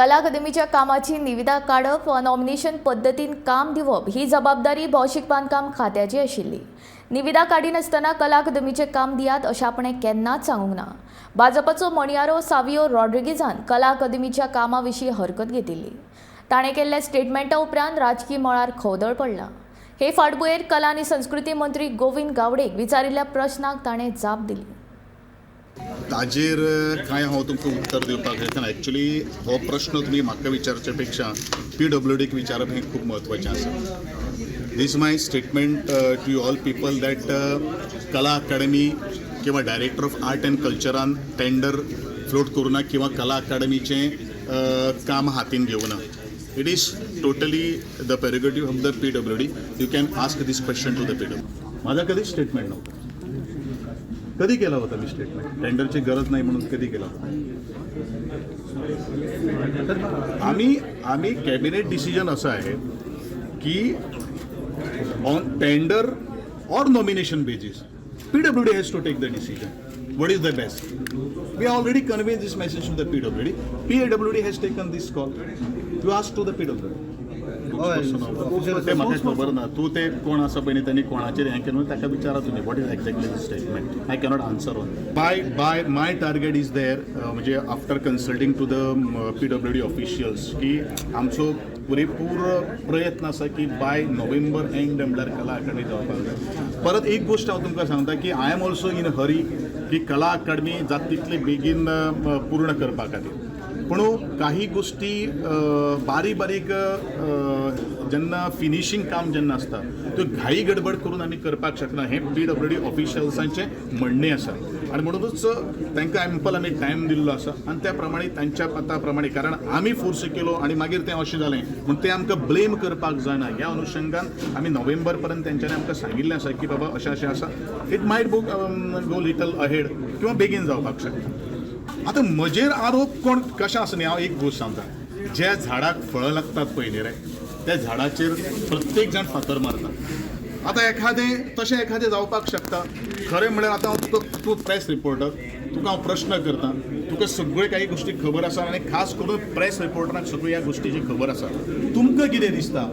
कला अकादमीच्या कामाची निविदा काढप व नॉमिनेशन पद्दतीन काम दिवप ही जबाबदारी भौशीक बांदकाम खात्याची आशिल्ली। निविदा काडिनासतना कला अकादमीचे काम दियात अशें आपणें केन्नाच सांगूंक ना। भाजपाचो मणियारो सावियो रॉड्रिगीजान कला अकादमीच्या कामाविशीं हरकत घेतिल्ली। ताणें केल्ल्या स्टेटमेंटा उपरांत राजकीय मळार खवदळ पडला। हे फाटभुंयेर कला आनी संस्कृती मंत्री गोविंद गावडेक विचारिल्ल्या प्रश्नाक ताणें जाप दिली। ताजेर कांय हांव तुमकां उत्तर दिवपाक शकना। एक्चुली हो प्रश्न तुमी म्हाका विचारचे पेक्षा PWDक विचारप हें खूब म्हत्वाचें आसा। This my statement to all people that Kala Academy किंवा डायरेक्टर ऑफ आर्ट एंड कल्चरान टेंडर फ्लोट करूं ना किंवा कला अकादमीचें काम हातीन घेवना। It is totally the prerogative of the PWD। You can ask this question to the PWD। माझा कधीच स्टेटमेंट नव्हता। कधी केला होता मी स्टेटमेंट? टेंडरची गरज नाही म्हणून कधी केला होता? तर आम्ही कॅबिनेट डिसिजन असं आहे की ऑन टेंडर और nomination basis PWD has to take the decision. What is the best? We already conveyed this message to the PWD. PWD has taken this call. You ask to the PWD. ते म्हाका खबर ना। तूं ते कोण आसा पळय न्ही त्यांनी कोणाचेर हें केलें ताका विचारा तुमी what is exactly the statement. I cannot answer on by my target is there म्हणजे after consulting to the PWD officials की आमचो पुरेपूर प्रयत्न आसा की बाय नोव्हेंबर एंड म्हणल्यार कला अकादमी जावपाक जाय। परत एक गोश्ट हांव तुमकां सांगता की I am also in Hari की कला अकादमी जाता तितले बेगीन पूर्ण करपा खातीर। पूण काही गोष्टी बारीक बारीक जेन्ना फिनिशींग काम जेन्ना आसता त्यो घाई गडबड करून आमी करपाक शकना हें PWD ऑफिशियल्सांचें म्हणणें आसा। आनी म्हणूनच तांकां एम्पल आमी टायम दिल्लो आसा आनी त्या प्रमाणे तांच्या मता प्रमाणे कारण आमी फोर्स केलो आनी मागीर तें अशें जालें म्हूण तें आमकां ब्लेम करपाक जायना। ह्या अनुशंगान आमी नोव्हेंबर पर्यंत तेंच्यांनी आमकां सांगिल्लें आसा की बाबा अशें आसा। It might go little ahead किंवा बेगीन जावपाक शकता। आतां म्हजेर आरोप कोण कशें आसा न्ही हांव एक गोश्ट सांगता। ज्या झाडाक फळां लागतात पळय न्ही रे त्या झाडाचेर प्रत्येक जाण फातर मारता। आतां एखादें जावपाक शकता। खरें म्हळ्यार आतां तूं प्रेस रिपोर्टर तुका हांव प्रश्न करता तुका सगळ्यो काही गोश्टी खबर आसा आनी खास करून प्रेस रिपोर्टरांक सगळ्यो ह्या गोश्टीची खबर आसा। तुमकां कितें दिसता